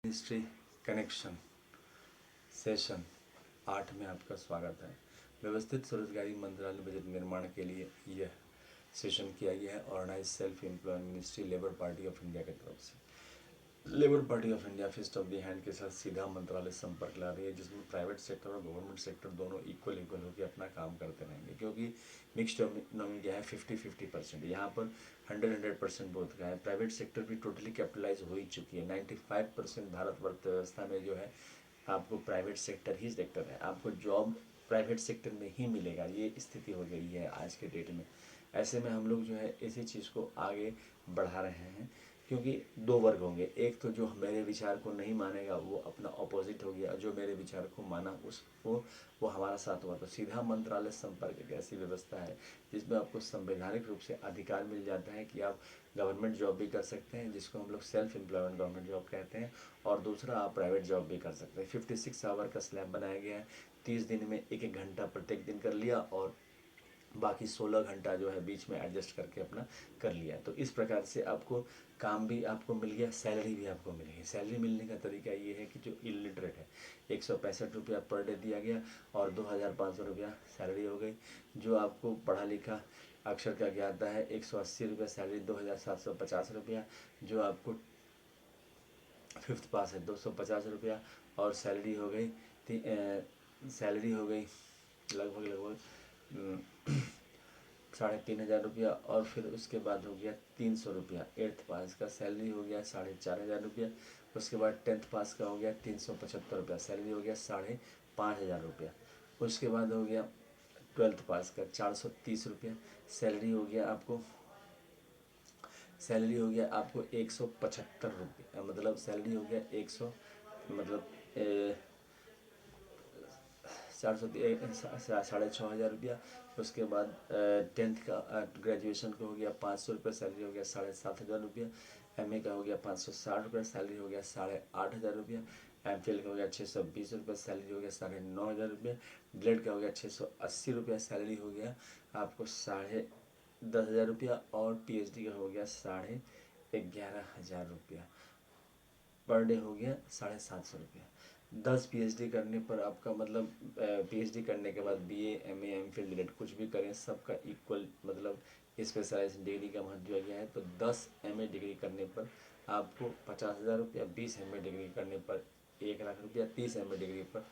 Ministry connection session 8 में आपका स्वागत है। व्यवस्थित स्वरोजगारी मंत्रालय बजट निर्माण के लिए यह सेशन किया गया है organise self employment ministry labour party of India की तरफ से। Labour party of India fist of the hand के साथ सीधा मंत्रालय संपर्क ला रही है, जिसमें प्राइवेट सेक्टर और गवर्नमेंट सेक्टर दोनों इक्वल होकर अपना काम करते रहेंगे, क्योंकि मिक्स्ड इकोनॉमी क्या है 50-50%। यहाँ पर 100% बोथ का है। प्राइवेट सेक्टर भी टोटली कैपिटलाइज हो ही चुकी है। 95% भारत अर्थव्यवस्था में जो है आपको प्राइवेट सेक्टर ही सेक्टर है, आपको जॉब प्राइवेट सेक्टर में ही मिलेगा, ये स्थिति हो गई है आज के डेट में। ऐसे में हम लोग जो है इसी चीज़ को आगे बढ़ा रहे हैं, क्योंकि दो वर्ग होंगे। एक तो जो मेरे विचार को नहीं मानेगा वो अपना ऑपोजिट हो गया, जो मेरे विचार को माना उसको वो हमारा साथ हुआ। तो सीधा मंत्रालय संपर्क एक ऐसी व्यवस्था है जिसमें आपको संवैधानिक रूप से अधिकार मिल जाता है कि आप गवर्नमेंट जॉब भी कर सकते हैं, जिसको हम लोग सेल्फ एम्प्लॉयमेंट गवर्नमेंट जॉब कहते हैं, और दूसरा आप प्राइवेट जॉब भी कर सकते हैं। 56 आवर का स्लैब बनाया गया है। 30 दिन में 1-1 घंटा प्रत्येक दिन कर लिया और बाकी 16 घंटा जो है बीच में एडजस्ट करके अपना कर लिया। तो इस प्रकार से आपको काम भी आपको मिल गया, सैलरी भी आपको मिल गई। सैलरी मिलने का तरीका ये है कि जो इलिटरेट है 165 रुपया पर डे दिया गया और 2500 रुपया सैलरी हो गई। जो आपको पढ़ा लिखा अक्षर का ज्ञाता है 180 रुपया सैलरी, 2750 रुपया। जो आपको 5th पास है 250 रुपया और सैलरी हो गई लगभग 3500 रुपया। और फिर उसके बाद हो गया 300 रुपया। 8th पास का सैलरी हो गया 4500 रुपया। उसके बाद 10th पास का हो गया 375 रुपया, सैलरी हो गया 5500 रुपया। उसके बाद हो गया 12th पास का 430 रुपया, सैलरी हो गया आपको 175 रुपये, मतलब सैलरी हो गया 100 मतलब 6,500 रुपया। उसके बाद 10th का ग्रेजुएशन का हो गया 500 रुपये, सैलरी हो गया 7,500 रुपया। MA का हो गया 560 रुपये, सैलरी हो गया 8,500 रुपया। MPhil का हो गया 620 रुपये, सैलरी हो गया 9,500 रुपये। DLED का हो गया 680 रुपया, सैलरी हो गया आपको 10,500 रुपया। और PhD का हो गया 11,500 रुपया। पर डे हो गया 750 रुपया। 10 PhD करने पर आपका मतलब PhD करने के बाद BA MA MPhil DLED कुछ भी करें सबका इक्वल मतलब स्पेशलाइज डिग्री का महत्व दिया गया है। तो 10 MA डिग्री करने पर आपको 50,000 रुपया, 20 MA डिग्री करने पर 1 लाख रुपया, 30 MA डिग्री पर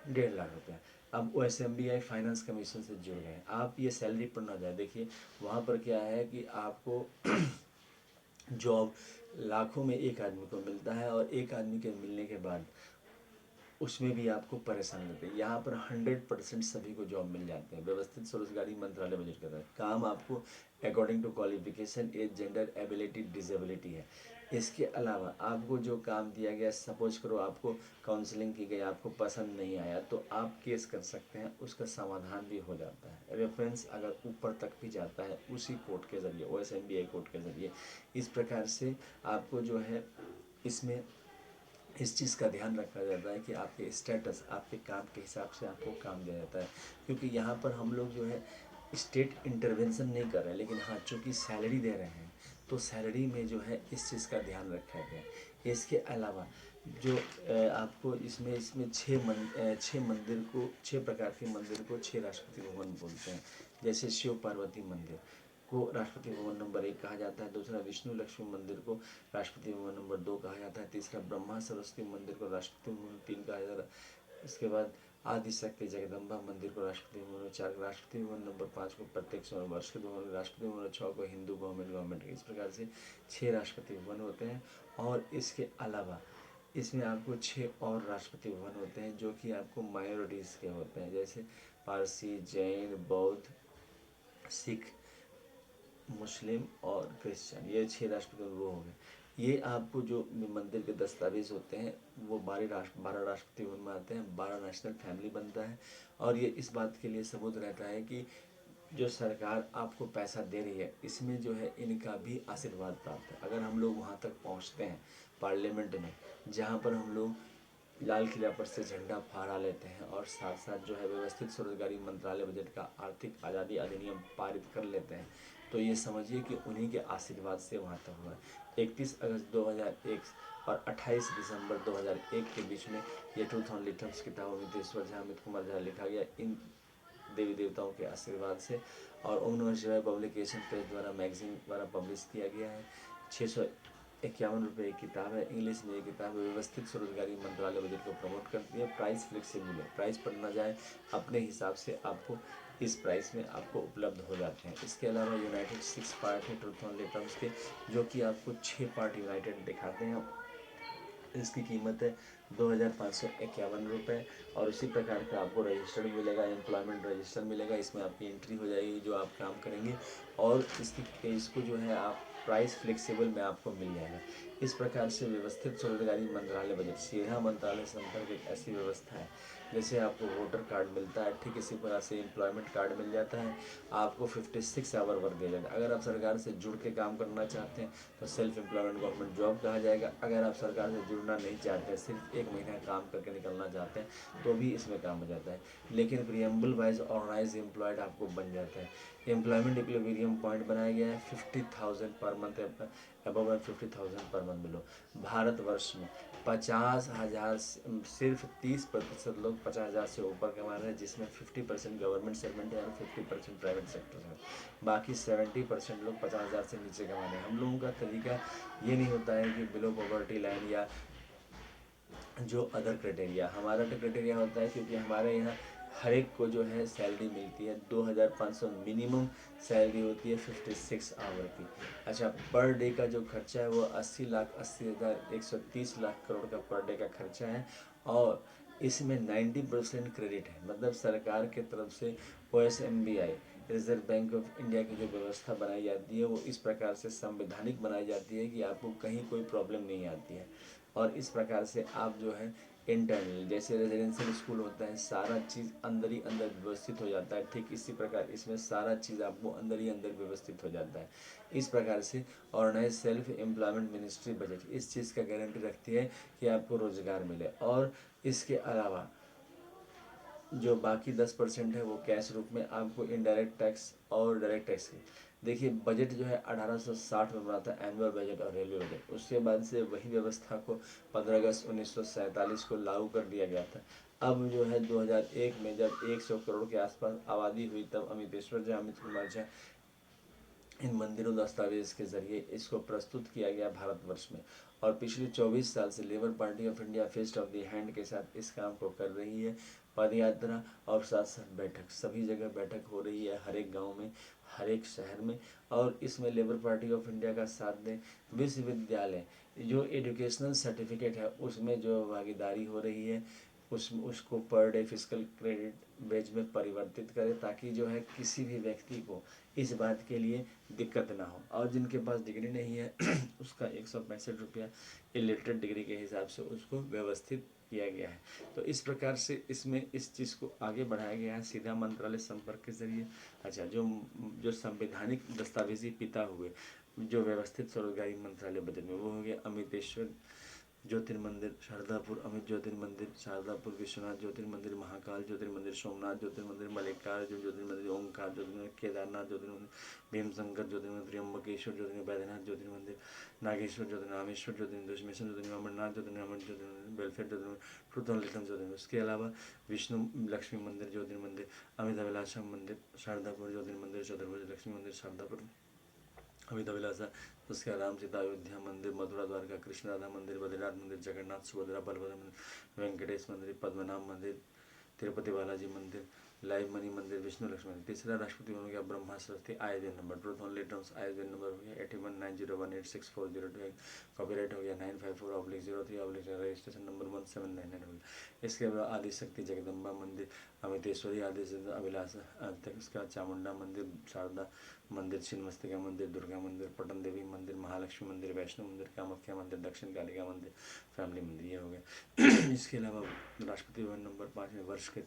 1.5 लाख रुपया। अब OSMBI फाइनेंस कमीशन से जुड़ गए। आप ये सैलरी पर ना जाए, देखिए वहाँ पर क्या है कि आपको जॉब लाखों में एक आदमी को मिलता है और एक आदमी के मिलने के बाद उसमें भी आपको परेशान करते हैं। यहाँ पर 100% सभी को जॉब मिल जाते हैं। व्यवस्थित स्वरोजगारी मंत्रालय बजट कर रहा है। काम आपको according to qualification, age, gender, ability, disability है। इसके अलावा आपको जो काम दिया गया, सपोज करो आपको काउंसलिंग की गई, आपको पसंद नहीं आया तो आप केस कर सकते हैं, उसका समाधान भी हो जाता है। रेफरेंस अगर ऊपर तक भी जाता है उसी कोर्ट के ज़रिए, OSMBI कोर्ट के ज़रिए। इस प्रकार से आपको जो है इसमें इस चीज़ का ध्यान रखा जाता है कि आपके स्टेटस, आपके काम के हिसाब से आपको काम दिया जाता है। क्योंकि यहाँ पर हम लोग जो है स्टेट इंटरवेंशन नहीं कर रहे हैं, लेकिन हाँ चूँकि सैलरी दे रहे हैं तो सैलरी में जो है इस चीज़ का ध्यान रखा गया है। इसके अलावा जो आपको इसमें 6 प्रकार के मंदिर को 6 राष्ट्रपति भवन बोलते हैं। जैसे शिव पार्वती मंदिर को राष्ट्रपति भवन नंबर 1 कहा जाता है। दूसरा विष्णु लक्ष्मी मंदिर को राष्ट्रपति भवन नंबर 2 कहा जाता है। तीसरा ब्रह्मा सरस्वती मंदिर को राष्ट्रपति भवन 3 कहा जाता है। इसके बाद आदिशक्ति जगदम्बा मंदिर को राष्ट्रपति भवन 4, राष्ट्रपति भवन नंबर 5 को प्रत्यक्ष और वार्षिक भवन, राष्ट्रपति भवन 6 को हिंदू गवर्नमेंट। इस प्रकार से 6 राष्ट्रपति भवन होते हैं। और इसके अलावा इसमें आपको 6 और राष्ट्रपति भवन होते हैं जो कि आपको माइनॉरिटीज़ के होते हैं, जैसे पारसी, जैन, बौद्ध, सिख, मुस्लिम और क्रिश्चियन। ये 6 राष्ट्रपति वो हो गए। ये आपको जो मंदिर के दस्तावेज होते हैं वो 12 राष्ट्रपति भवन में आते हैं। 12 नेशनल फैमिली बनता है। और ये इस बात के लिए सबूत रहता है कि जो सरकार आपको पैसा दे रही है इसमें जो है इनका भी आशीर्वाद प्राप्त है। अगर हम लोग वहाँ तक पहुँचते हैं पार्लियामेंट में, जहाँ पर हम लोग लाल किला पर से झंडा फहरा लेते हैं और साथ साथ जो है व्यवस्थित स्वरोजगारी मंत्रालय बजट का आर्थिक आज़ादी अधिनियम पारित कर लेते हैं, तो ये समझिए कि उन्हीं के आशीर्वाद से वहाँ तक हुआ है। 31 अगस्त 2001 और 28 दिसंबर 2001 के बीच में ये ट्रूथ ऑन लिटम्स किताब अमितेश्वर झा, अमित कुमार झा लिखा गया इन देवी देवताओं के आशीर्वाद से, और ओम नमः शिवाय पब्लिकेशन प्रेस द्वारा मैगजीन द्वारा पब्लिश किया गया है। 651 रुपये की किताब है। इंग्लिश में ये किताब व्यवस्थित स्वरोजगारी मंत्रालय बजट को प्रमोट करती है। प्राइस फ्लेक्सिबल है, प्राइस पर ना जाए, अपने हिसाब से आपको इस प्राइस में आपको उपलब्ध हो जाते हैं। इसके अलावा यूनाइटेड 6 पार्ट है ट्रूथ ऑन लिटम्स के, जो कि आपको 6 पार्ट यूनाइटेड दिखाते हैं। इसकी कीमत है 2551 रुपये, और उसी प्रकार का आपको रजिस्टर्ड मिलेगा, एम्प्लॉयमेंट रजिस्टर मिलेगा। इसमें आपकी एंट्री हो जाएगी जो आप काम करेंगे, और इसको जो है आप प्राइस फ्लेक्सिबल में आपको मिल जाएगा। इस प्रकार से व्यवस्थित स्वरोजगारी मंत्रालय बजट सीधा मंत्रालय संपर्क एक ऐसी व्यवस्था है, जैसे आपको वोटर कार्ड मिलता है ठीक इसी तरह से एम्प्लॉयमेंट कार्ड मिल जाता है। आपको 56 आवर वर्क दिया जाता है। अगर आप सरकार से जुड़ के काम करना चाहते हैं तो सेल्फ एम्प्लॉयमेंट गवर्नमेंट जॉब कहा जाएगा। अगर आप सरकार से जुड़ना नहीं चाहते हैं, सिर्फ 1 महीना काम करके निकलना चाहते हैं, तो भी इसमें काम हो जाता है। लेकिन प्रियम्बल वाइज ऑर्गेनाइज एम्प्लॉयड आपको बन जाता है। एम्प्लॉयमेंट इक्विलिब्रियम पॉइंट बनाया गया है 50,000 per month above and 50,000 per month below. Bharatvarsh में 50,000 सिर्फ 30% लोग 50,000 से ऊपर कमा रहे हैं, जिसमें 50% गवर्नमेंट सेगमेंट है और 50% प्राइवेट सेक्टर है। बाकी 70% लोग 50,000 से नीचे कमा रहे हैं। हम लोगों का तरीका ये नहीं होता है कि बिलो पॉवर्टी लाइन या जो अदर क्राइटेरिया, हमारा तो क्राइटेरिया होता है क्योंकि हमारे यहाँ हर एक को जो है सैलरी मिलती है 2,500 मिनिमम सैलरी होती है 56 आवर की। अच्छा, पर डे का जो खर्चा है वो 80,80,130 करोड़ का पर डे का खर्चा है, और इसमें 90% क्रेडिट है। मतलब सरकार के तरफ से OSMBI reserve bank of India की जो व्यवस्था बनाई जाती है वो इस प्रकार से संवैधानिक बनाई जाती है कि आपको कहीं कोई प्रॉब्लम नहीं आती है। और इस प्रकार से आप जो है इंटरनल, जैसे रेजिडेंशियल स्कूल होता है, सारा चीज़ अंदर ही अंदर व्यवस्थित हो जाता है, ठीक इसी प्रकार इसमें सारा चीज़ आपको अंदर ही अंदर व्यवस्थित हो जाता है। इस प्रकार से organise self employment ministry budget इस चीज़ का गारंटी रखती है कि आपको रोजगार मिले। और इसके अलावा जो बाकी 10% है वो कैश रूप में आपको इनडायरेक्ट टैक्स और डायरेक्ट टैक्स है। देखिए, बजट जो है 1860 में बना था, एनुअल बजट और रेलवे बजट। उसके बाद से वही व्यवस्था को 15 अगस्त 1947 को लागू कर दिया गया था। अब जो है 2001 में जब 100 करोड़ के आसपास आबादी हुई, तब अमितेश्वर झा, अमित कुमार झा, इन मंदिरों दस्तावेज के जरिए इसको प्रस्तुत किया गया भारतवर्ष में। और पिछले 24 साल से labour party of India fest of the hand के साथ इस काम को कर रही है। पद यात्रा और साथ साथ बैठक, सभी जगह बैठक हो रही है, हर एक गाँव में, हर एक शहर में। और इसमें लेबर पार्टी ऑफ इंडिया का साथ दें। विश्वविद्यालय जो एजुकेशनल सर्टिफिकेट है उसमें जो भागीदारी हो रही है, उसको पर डे फिजिकल क्रेडिट बेज में परिवर्तित करें, ताकि जो है किसी भी व्यक्ति को इस बात के लिए दिक्कत ना हो। और जिनके पास डिग्री नहीं है उसका 165 रुपया इलिटरेट डिग्री के हिसाब से उसको व्यवस्थित किया गया है। तो इस प्रकार से इसमें इस चीज़ को आगे बढ़ाया गया है सीधा मंत्रालय संपर्क के जरिए। अच्छा, जो संवैधानिक दस्तावेजी पिता हुए जो व्यवस्थित स्वरोजगारी मंत्रालय बजट में, वो हो गया अमितेश्वर ज्योतिर्मंदिर शारदापुर, अमित ज्योतिर्मंदिर शारदापुर, विश्वनाथ ज्योतिर्मंदिर महाकाल ज्योतिर्मंदिर, सोमनाथ ज्योतिर्मंदिर, मल्लिकार्जुन ज्योतिर्मंदिर, ओंकार ज्योतिर्मंदिर, केदारनाथ ज्योतिर्मंदिर, भीमशंकर ज्योतिर्मंदिर, त्र्यंबकेश्वर ज्योतिर्मंदिर, बैद्यनाथ ज्योतिर्मंदिर, नागेश्वर ज्योतिर्मंदिर, रामेश्वर ज्योतिर्मंदिर, दशमेश्वर ज्योतिर्मंदिर, अमरनाथ ज्योतिर्मंदिर, अमर ज्योतिर्मंदिर, वेलफेयर ज्योतिर्मंदिर, ट्रूथ ऑन लिटम्स ज्योतिर्मंदिर। उसके अलावा विष्णु लक्ष्मी मंदिर ज्योतिर्मंदिर, अमित अभिलाषा मंदिर शारदापुर ज्योतिर्मंदिर, चतुर्भुज लक्ष्मी मंदिर शारदापुर अमित अभिलाषा। उसके राम सीता अयोध्या मंदिर, मथुरा द्वारका कृष्ण राधा मंदिर, बद्रीनाथ मंदिर, जगन्नाथ सुभद्रा बलभद्र मंदिर, वेंकटेश मंदिर, पद्मनाभ मंदिर, तिरुपति बालाजी मंदिर, लाइव मनी मंदिर, विष्णु लक्ष्मी मंदिर। तीसरा राष्ट्रपति भवन हो गया Brahma Saraswati. ISBN number truth on litmus ISBN number हो गया 8190186402। कॉपीराइट हो गया 954/03/, रजिस्ट्रेशन नंबर 1799 हो गया। इसके बाद आदिशक्ति जगदम्बा मंदिर, अमितेश्वरी आदिशक्ति अभिलाषा, इसका चामुंडा मंदिर, शारदा मंदिर, छिन्नमस्तिका मंदिर, दुर्गा मंदिर, पटन देवी मंदिर, महालक्ष्मी मंदिर, वैष्णो मंदिर, कामाख्या मंदिर, दक्षिण कालिका मंदिर, फैमिली मंदिर, ये हो गया। इसके अलावा राष्ट्रपति भवन नंबर 5 में वर्ष के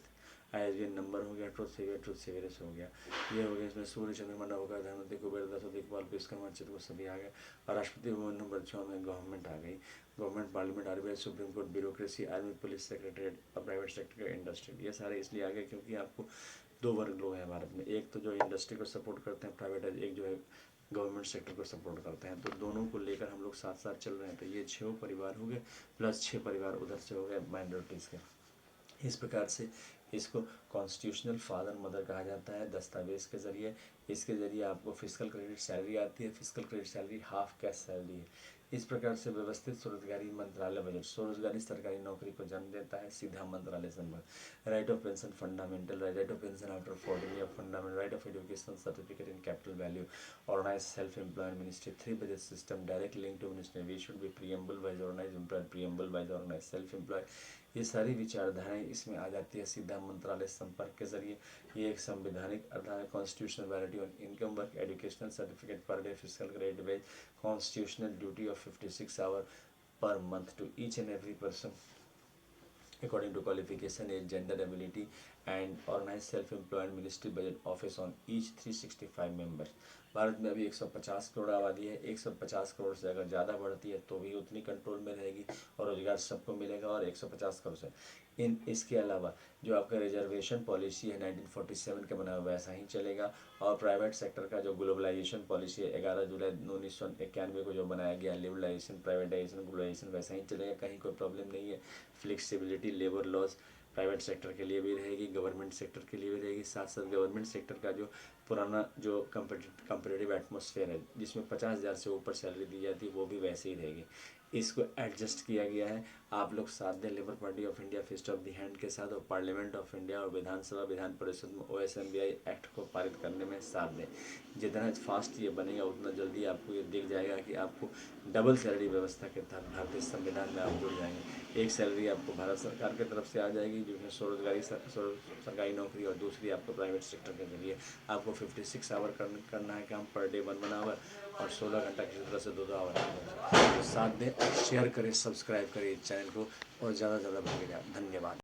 ISBN नंबर हो गया, ट्रूथ सेवियर्स हो गया, ये हो गया। इसमें सूर्य चंद्रमा नवग्रह धनवंतरि कुबेर दस दिक्पाल विश्वकर्मा चित्र सभी आ गए। और राष्ट्रपति भवन नंबर 6 में गवर्नमेंट आ गई, government, parliament, RBI, supreme court, bureaucracy, army, police, secretariat और प्राइवेट सेक्टर का इंडस्ट्री। ये सारे इसलिए आ गए क्योंकि आपको दो वर्ग लोग हैं भारत में, एक तो जो इंडस्ट्री को सपोर्ट करते हैं प्राइवेट, एक जो है गवर्नमेंट सेक्टर को सपोर्ट करते हैं। तो दोनों को लेकर हम लोग साथ साथ चल रहे हैं। तो ये 6 परिवार हो गए, प्लस 6 परिवार उधर से हो गए माइनॉरिटीज़ के। इस प्रकार से इसको कॉन्स्टिट्यूशनल फादर मदर कहा जाता है। दस्तावेज के ज़रिए, इसके ज़रिए आपको फिजिकल क्रेडिट सैलरी आती है। Physical credit salary half cash salary है। इस प्रकार से व्यवस्थित स्वरोजगारी मंत्रालय बजट, स्वरोजगारी सरकारी नौकरी को जन्म देता है, सीधा मंत्रालय संबंध। Right of pension fundamental right of pension after 14 year, fundamental right of education certificate in capital value, organise self employed ministry, 3 budget system, direct link to ministry, we should be preamble by organise employed, preamble by organise self employed. ये सारी विचारधाराएं इसमें आ जाती है सीधा मंत्रालय संपर्क के जरिए। ये एक संवैधानिक आधार है, constitutional validity on income work, educational certificate per day, physical credit wage, constitutional duty of 56 hour per month to each and every person according to qualification, age, gender, ability, and organized self-employed ministry budget office on each 365 members। Bharat में अभी 150 करोड़ आबादी है। 150 करोड़ से अगर ज़्यादा बढ़ती है तो भी उतनी कंट्रोल में रहेगी और रोजगार सबको मिलेगा। और 150 करोड़ से इसके अलावा जो आपका रिजर्वेशन पॉलिसी है 1947 का बना हुआ वैसा ही चलेगा। और प्राइवेट सेक्टर का जो ग्लोबलाइजेशन पॉलिसी है 11 जुलाई 1991 को जो बनाया गया, लिबरलाइजेशन, प्राइवेटाइजेशन, ग्लोबलाइजेशन वैसा ही चलेगा, कहीं कोई प्रॉब्लम नहीं है। Flexibility labour laws private sector के लिए भी रहेगी, गवर्नमेंट सेक्टर के लिए भी रहेगी। साथ साथ गवर्नमेंट सेक्टर का जो पुराना जो कंपेटिटिव एटमॉस्फेयर है जिसमें 50,000 से ऊपर सैलरी दी जाती है वो भी वैसे ही रहेगी। इसको एडजस्ट किया गया है। आप लोग साथ दें labour party of India fist of the hand के साथ, और पार्लियामेंट ऑफ इंडिया और विधानसभा विधान परिषद में OSMBI एक्ट को पारित करने में साथ दें। जितना फास्ट ये बनेगा उतना जल्दी आपको ये दिख जाएगा कि आपको डबल सैलरी व्यवस्था के तहत भारतीय संविधान में आप जुड़ जाएंगे। एक सैलरी आपको भारत सरकार की तरफ से आ जाएगी जिसमें स्वरोजगारी सरकारी नौकरी, और दूसरी आपको प्राइवेट सेक्टर के जरिए आपको 56 आवर करना है काम पर डे 1 आवर, और 16 घंटा किसी तरह से 2 आवर। तो साथ दें, शेयर करें, सब्सक्राइब करें इस चैनल को और ज़्यादा से ज़्यादा बढ़ेगा। धन्यवाद।